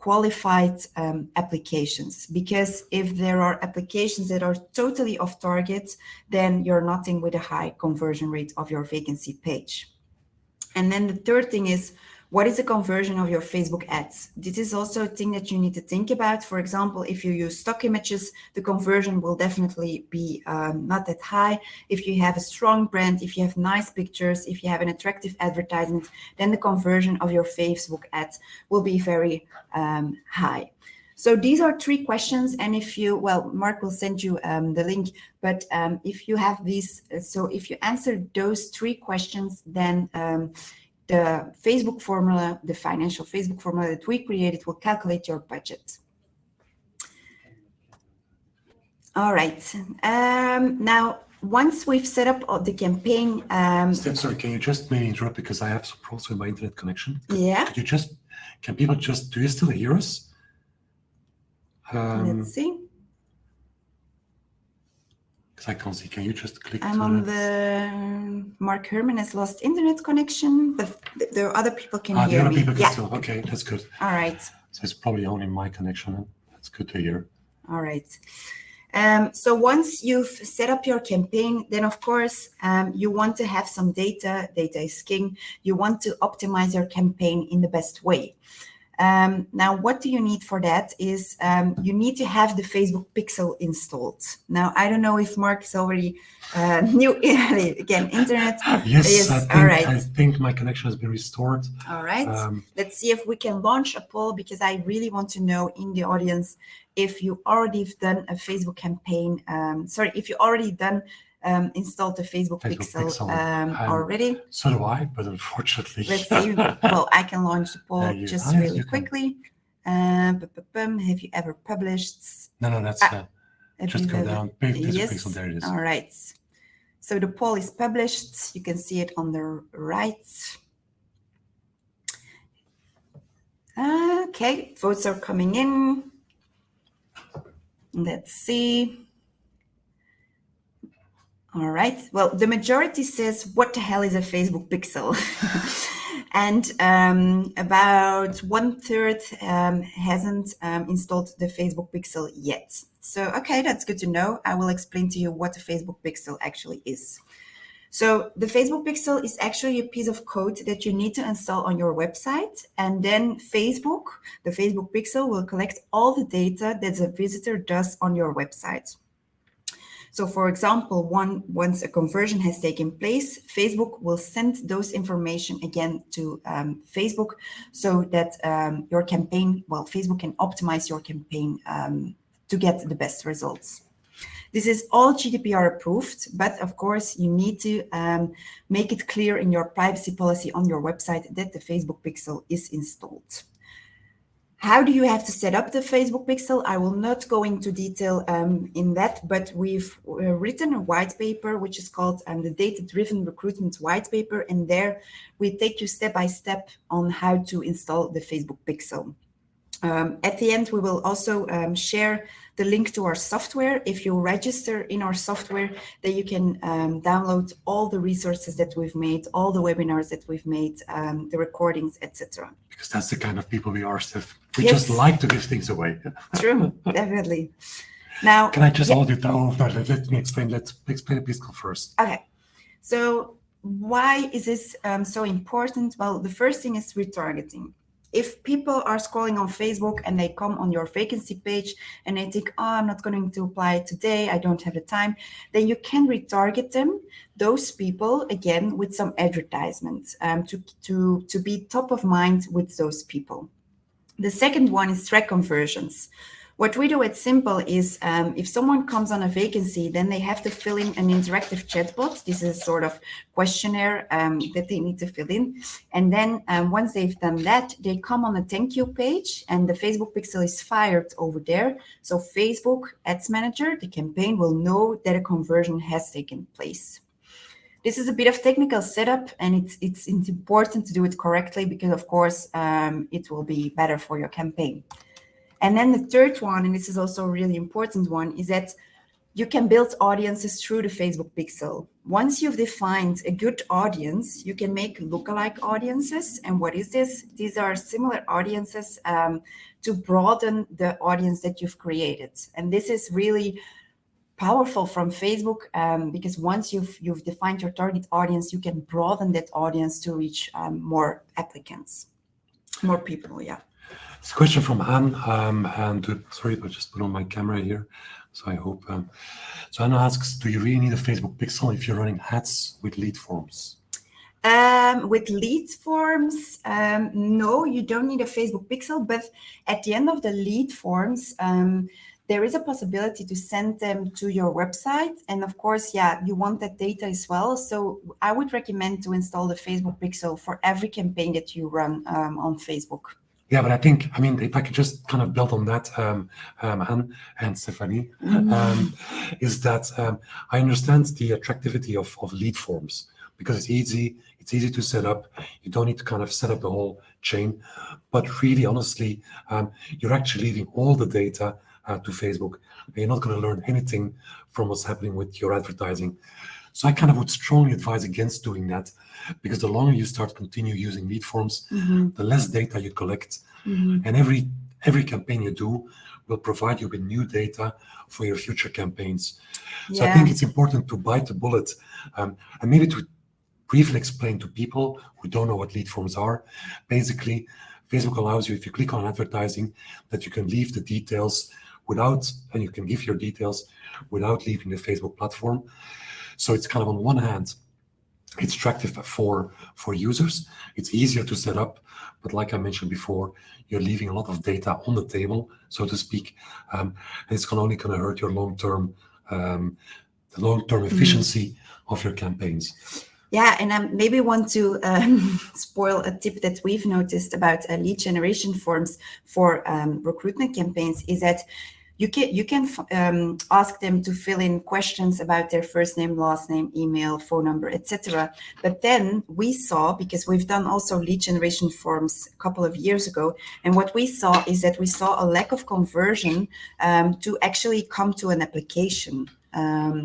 qualified applications, because if there are applications that are totally off target, then you're nothing with a high conversion rate of your vacancy page. And then the third thing is, what is the conversion of your Facebook ads? This is also a thing that you need to think about. For example, if you use stock images, the conversion will definitely be not that high. If you have a strong brand, if you have nice pictures, if you have an attractive advertisement, then the conversion of your Facebook ads will be very high. So these are three questions. And if you, well, Mark will send you the link, but if you have these, so if you answer those three questions, then the Facebook formula, the financial Facebook formula that we created, will calculate your budget. All right. Now, once we've set up the campaign... Steph, sorry, can you just maybe interrupt, because I have some problems with my internet connection? Yeah. Can people just, do you still hear us? Let's see. Because I can't see. Can you just click? I'm on the Mark Herman has lost internet connection, but the other people can hear the other me. people can still. Okay, that's good. All right. So it's probably only my connection. That's good to hear. All right. So once you've set up your campaign, then of course you want to have some data. Data is king. You want to optimize your campaign in the best way. Now, what do you need for that is you need to have the Facebook Pixel installed. Now, I don't know if Mark is already new, again, internet. Yes, all right. I think my connection has been restored. All right. Let's see if we can launch a poll, because I really want to know in the audience if you already have done a Facebook campaign. If you already done installed the Facebook Pixel already. So do I, but unfortunately. Let's see. Well, I can launch the poll just really quickly. Have you ever published? No, that's just go down. Yes. Pixel, there it is. All right. So the poll is published. You can see it on the right. Okay, votes are coming in. Let's see. All right. Well, the majority says, what the hell is a Facebook Pixel? And about 1/3 hasn't installed the Facebook Pixel yet. So, okay, that's good to know. I will explain to you what the Facebook Pixel actually is. So the Facebook Pixel is actually a piece of code that you need to install on your website. And then Facebook, the Facebook Pixel, will collect all the data that the visitor does on your website. So for example, once a conversion has taken place, Facebook will send those information again to Facebook, so that your campaign, well, Facebook can optimize your campaign to get the best results. This is all GDPR approved, but of course you need to make it clear in your privacy policy on your website that the Facebook Pixel is installed. How do you have to set up the Facebook Pixel? I will not go into detail in that, but we've written a white paper, which is called the Data-Driven Recruitment White Paper. And there we take you step by step on how to install the Facebook Pixel. At the end, we will also share the link to our software. If you register in our software, then you can download all the resources that we've made, all the webinars that we've made, the recordings, etc. Because that's the kind of people we are, Steph. We Yes. just like to give things away. True, definitely. Now, Can I just hold you down? No, let me explain. Let's explain Piskel first. okay. So why is this so important? Well, the first thing is retargeting. If people are scrolling on Facebook and they come on your vacancy page and they think, oh, I'm not going to apply today, I don't have the time, then you can retarget them, those people, again, with some advertisements to be top of mind with those people. The second one is track conversions. What we do at Simple is if someone comes on a vacancy, then they have to fill in an interactive chatbot. This is a sort of questionnaire that they need to fill in. And then once they've done that, they come on a thank you page and the Facebook pixel is fired over there. So Facebook Ads Manager, the campaign, will know that a conversion has taken place. This is a bit of technical setup and it's important to do it correctly because, of course, it will be better for your campaign. And then the third one, and this is also a really important one, is that you can build audiences through the Facebook pixel. Once you've defined a good audience, you can make lookalike audiences. And what is this? These are similar audiences to broaden the audience that you've created. And this is really powerful from Facebook because once you've defined your target audience, you can broaden that audience to reach more applicants, more people, yeah. It's a question from Anne, sorry, but just put on my camera here. So I hope, so Anna asks, do you really need a Facebook pixel if you're running ads with lead forms? With lead forms, no, you don't need a Facebook pixel, but at the end of the lead forms, there is a possibility to send them to your website. And of course, yeah, you want that data as well. So I would recommend to install the Facebook pixel for every campaign that you run on Facebook. Yeah, but I mean, if I could just kind of build on that, Anne and Stephanie, is that I understand the attractivity of lead forms because it's easy to set up. You don't need to kind of set up the whole chain, but really, honestly, you're actually leaving all the data to Facebook. And you're not going to learn anything from what's happening with your advertising. So I kind of would strongly advise against doing that because the longer you continue using lead forms, the less data you collect. And every campaign you do will provide you with new data for your future campaigns. So I think it's important to bite the bullet and maybe to briefly explain to people who don't know what lead forms are. Basically, Facebook allows you, if you click on advertising, that you can leave the details and you can give your details without leaving the Facebook platform. So it's kind of on one hand, it's attractive for users. It's easier to set up, but like I mentioned before, you're leaving a lot of data on the table, so to speak, and it's only going to hurt your long-term efficiency of your campaigns. Yeah, and I maybe want to spoil a tip that we've noticed about lead generation forms for recruitment campaigns is that you can ask them to fill in questions about their first name, last name, email, phone number, etc. But then we saw, because we've done also lead generation forms a couple of years ago, and what we saw is that we saw a lack of conversion to actually come to an application.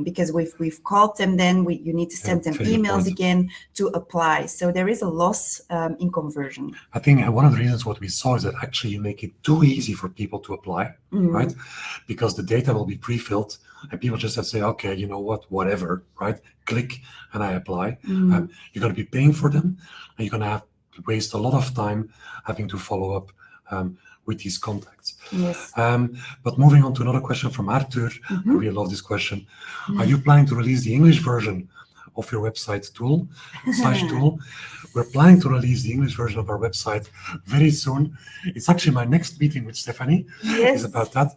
Because we've called them, then you need to send them emails again to apply. So there is a loss in conversion. I think one of the reasons what we saw is that actually you make it too easy for people to apply, right? Because the data will be pre-filled and people just have to say, okay, you know what, whatever, right? Click and I apply. You're going to be paying for them and you're going to have to waste a lot of time having to follow up with these contacts. Yes. But moving on to another question from Arthur, I really love this question. Are you planning to release the English version of your website tool? We're planning to release the English version of our website very soon. It's actually my next meeting with Stephanie is about that.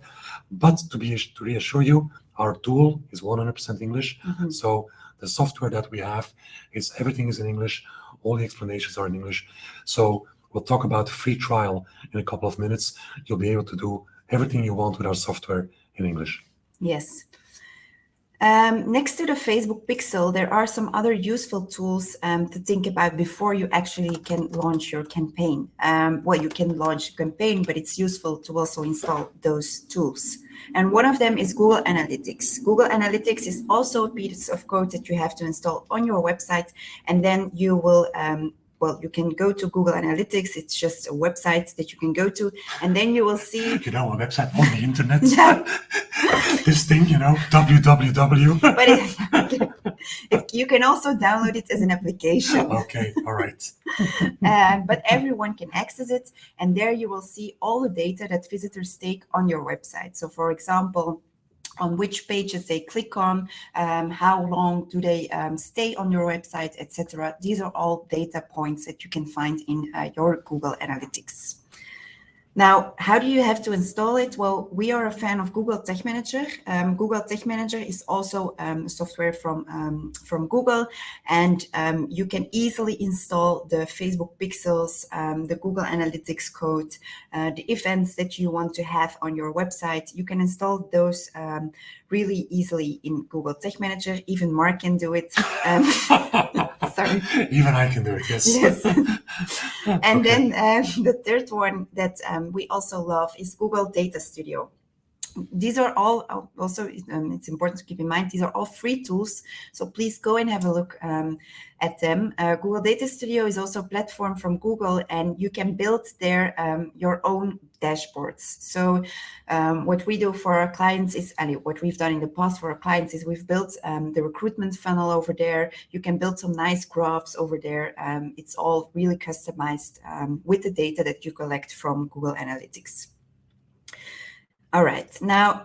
But to reassure you, our tool is 100% English. So the software that we have everything is in English. All the explanations are in English. So we'll talk about the free trial in a couple of minutes. You'll be able to do everything you want with our software in English. Yes. Next to the Facebook Pixel, there are some other useful tools to think about before you actually can launch your campaign. Well, you can launch a campaign, but it's useful to also install those tools. And one of them is Google Analytics. Google Analytics is also a piece of code that you have to install on your website, and then you will well, you can go to Google Analytics. It's just a website that you can go to, and then you will see. You know, a website on the internet. Yeah. This thing, you know, www. But you can also download it as an application. Okay, all right. But everyone can access it, and there you will see all the data that visitors take on your website. So, for example, on which pages they click on, how long do they stay on your website, etc. These are all data points that you can find in your Google Analytics. Now, how do you have to install it? Well, we are a fan of Google Tag Manager. Google Tag Manager is also software from Google, and you can easily install the Facebook Pixels, the Google Analytics code, the events that you want to have on your website. You can install those really easily in Google Tag Manager. Even Mark can do it. Sorry. Even I can do it, yes. Yes. And Okay. then the third one that we also love is Google Data Studio. These are all also, it's important to keep in mind, these are all free tools. So please go and have a look at them. Google Data Studio is also a platform from Google, and you can build there your own dashboards. So what we do for our clients is, what we've done in the past for our clients is we've built the recruitment funnel over there. You can build some nice graphs over there. It's all really customized with the data that you collect from Google Analytics. All right, now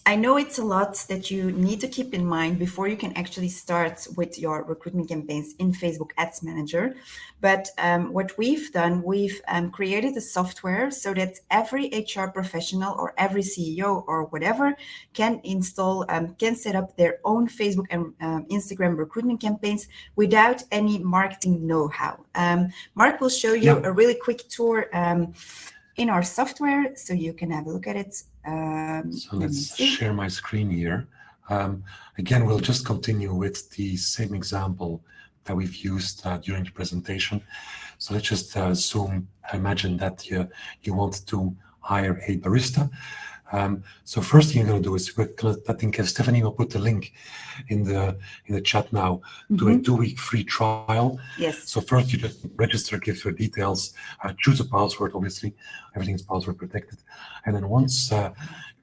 I know it's a lot that you need to keep in mind before you can actually start with your recruitment campaigns in Facebook Ads Manager. But what we've done, we've created a software so that every HR professional or every CEO or whatever can install, can set up their own Facebook and Instagram recruitment campaigns without any marketing know-how. Mark will show you a really quick tour in our software, so you can have a look at it. So let's share my screen here. Again, we'll just continue with the same example that we've used during the presentation. So let's just zoom. Imagine that you want to hire a barista. So first thing you're going to do is, I think Stephanie will put the link in the chat now to a 2-week free trial. Yes. So first you just register, give your details, choose a password. Obviously, everything's password protected, and then once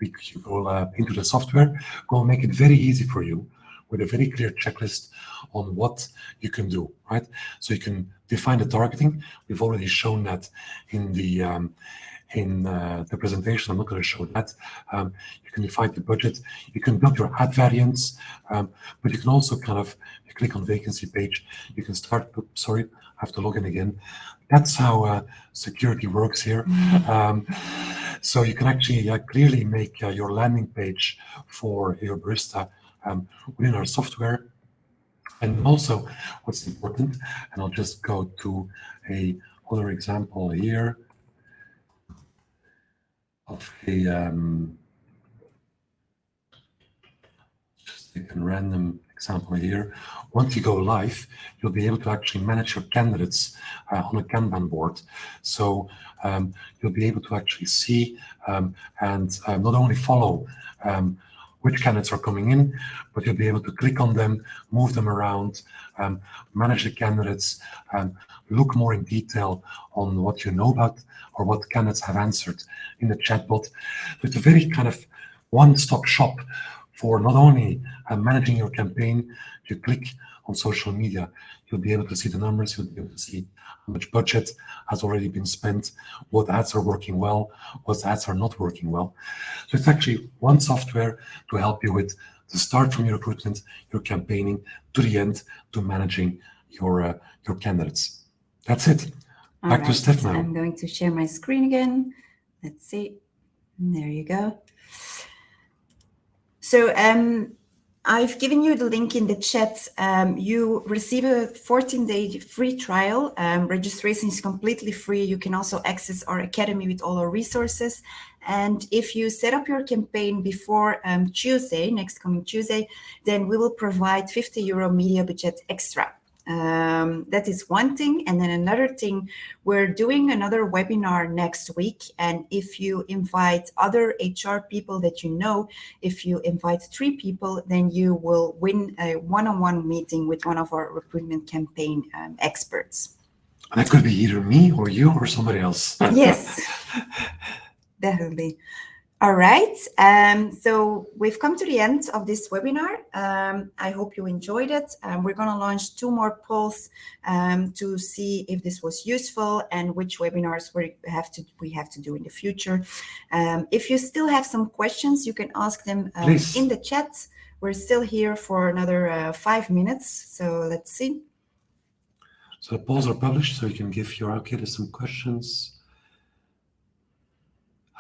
you go into the software, we'll make it very easy for you with a very clear checklist on what you can do. Right. So you can define the targeting. We've already shown that in the presentation. I'm not going to show that. You can define the budget. You can build your ad variants, but you can also kind of, you click on vacancy page. You can start. Sorry, I have to log in again. That's how security works here. So you can actually clearly make your landing page for your barista within our software. And also, what's important, and I'll just go to another example here of a just a random example here. Once you go live, you'll be able to actually manage your candidates on a Kanban board. So you'll be able to actually see and not only follow which candidates are coming in, but you'll be able to click on them, move them around, manage the candidates, look more in detail on what you know about or what candidates have answered in the chatbot. So it's a very kind of one-stop shop for not only managing your campaign. You click on social media, you'll be able to see the numbers, you'll be able to see how much budget has already been spent, what ads are working well, what ads are not working well. So it's actually one software to help you with the start from your recruitment, your campaigning, to the end, to managing your candidates. That's it. Back to Steph now. I'm going to share my screen again. Let's see. There you go. So I've given you the link in the chat. You receive a 14-day free trial. Registration is completely free. You can also access our academy with all our resources. And if you set up your campaign before Tuesday, next coming Tuesday, then we will provide €50 media budget extra. That is one thing. And then another thing, we're doing another webinar next week. And if you invite other HR people that you know, if you invite 3 people, then you will win a one-on-one meeting with one of our recruitment campaign experts. And that could be either me or you or somebody else. Yes, definitely. All right, so we've come to the end of this webinar. I hope you enjoyed it. We're going to launch 2 more polls to see if this was useful and which webinars we have to do in the future. If you still have some questions, you can ask them in the chat. We're still here for another 5 minutes, so let's see. So the polls are published, so you can give your allocator some questions.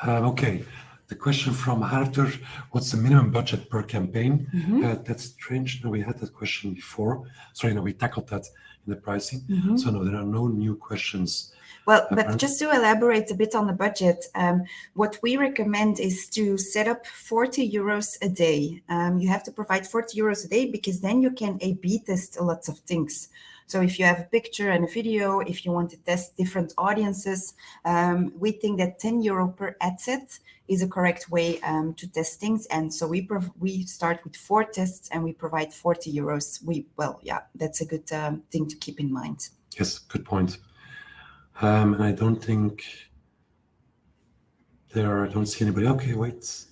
Okay. The question from Arthur, what's the minimum budget per campaign? That's strange. No, we had that question before. Sorry, no, we tackled that in the pricing. So no, there are no new questions. Well, but just to elaborate a bit on the budget, what we recommend is to set up €40 a day. You have to provide €40 a day because then you can A/B test a lot of things. So if you have a picture and a video, if you want to test different audiences, we think that €10 per ad set is a correct way to test things. And so we start with 4 tests and we provide €40. That's a good thing to keep in mind. Yes, good point. And I don't think I don't see anybody. Okay, wait.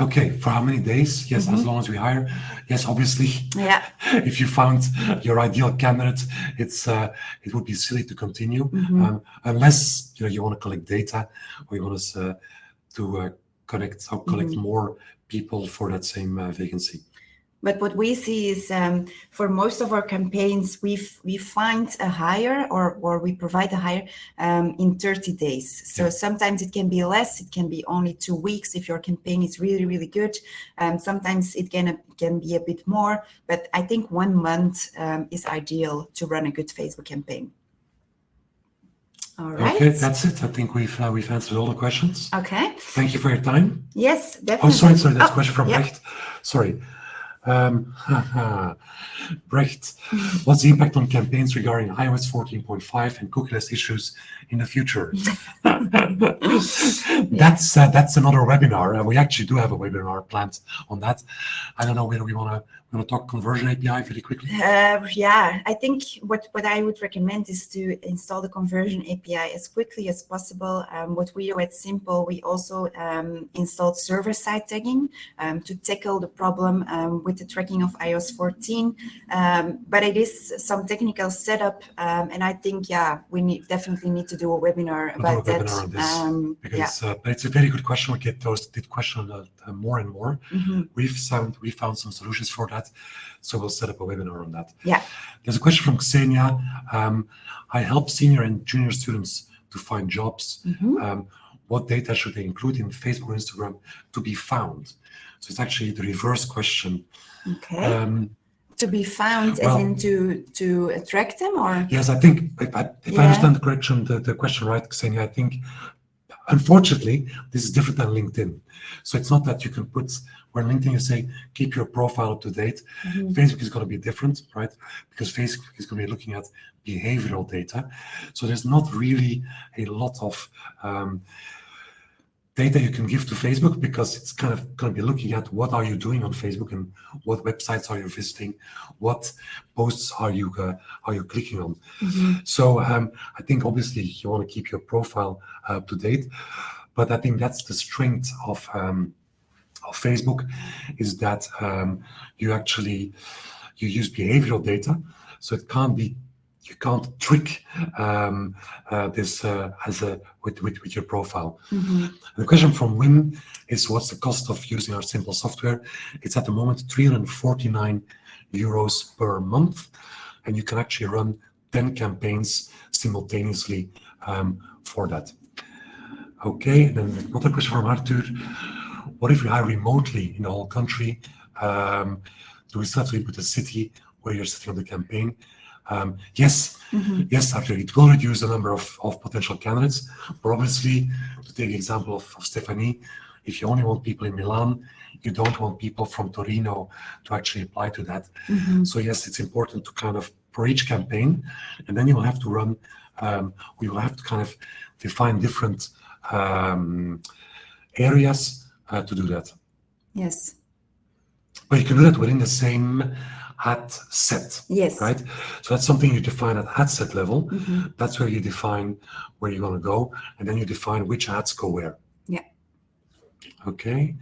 Okay, for how many days? Yes, as long as we hire. Yes, obviously. Yeah. If you found your ideal candidate, it would be silly to continue unless you want to collect data or you want us to collect more people for that same vacancy. But what we see is for most of our campaigns, we find a hire or we provide a hire in 30 days. So sometimes it can be less, it can be only 2 weeks if your campaign is really, really good. Sometimes it can be a bit more, but I think 1 month is ideal to run a good Facebook campaign. All right. Okay, that's it. I think we've answered all the questions. Okay. Thank you for your time. Yes, definitely. Oh, sorry. That's a question from Brecht. Sorry. Brecht, what's the impact on campaigns regarding iOS 14.5 and cookieless issues in the future? That's another webinar. We actually do have a webinar planned on that. I don't know whether we want to talk Conversion API very quickly. I think what I would recommend is to install the Conversion API as quickly as possible. What we do at Simple, we also installed server-side tagging to tackle the problem with the tracking of iOS 14. But it is some technical setup, and I think we definitely need to do a webinar about that. But it's a very good question. We get those questions more and more. We found some solutions for that, so we'll set up a webinar on that. Yeah. There's a question from Xenia. I help senior and junior students to find jobs. What data should they include in Facebook or Instagram to be found? So it's actually the reverse question. Okay. To be found, as in to attract them, or? Yes, I think if I understand the question right, Xenia, I think unfortunately this is different than LinkedIn. So it's not that you can put where LinkedIn you say keep your profile up to date. Facebook is going to be different, right? Because Facebook is going to be looking at behavioral data. So there's not really a lot of data you can give to Facebook, because it's kind of going to be looking at what are you doing on Facebook and what websites are you visiting, what posts are you clicking on. So I think obviously you want to keep your profile up to date, but I think that's the strength of Facebook, is that you use behavioral data, so it can't be. You can't trick this with your profile. And the question from Wim is, what's the cost of using our Simple software? It's at the moment €349 per month, and you can actually run 10 campaigns simultaneously for that. Okay, and then another question from Arthur. What if we hire remotely in the whole country? Do we still have to input the city where you're sitting on the campaign? Yes, yes, actually, it will reduce the number of potential candidates. But obviously, to take the example of Stephanie, if you only want people in Milan, you don't want people from Torino to actually apply to that. So yes, it's important to kind of, for each campaign, and then you will have to run, we will have to kind of define different areas to do that. Yes. But you can do that within the same ad set. Yes. Right? So that's something you define at ad set level. That's where you define where you're going to go, and then you define which ads go where. Yeah. Okay.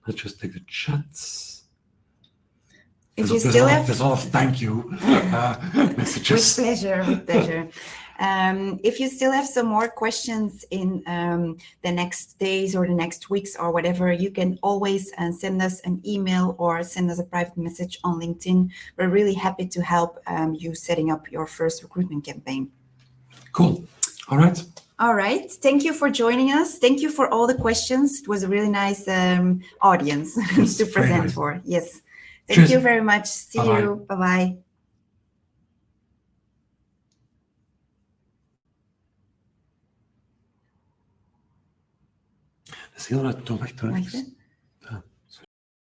Let's just take the chats. If you still have, there's a lot of thank you messages. with pleasure, with pleasure. If you still have some more questions in the next days or the next weeks or whatever, you can always send us an email or send us a private message on LinkedIn. We're really happy to help you setting up your first recruitment campaign. Cool. All right. All right. Thank you for joining us. Thank you for all the questions. It was a really nice audience Yes, to very present nice. for. Yes. Thank Cheers. you very much. See Bye-bye. you. Bye-bye. Dat is heel erg toerecht. Wacht, hè.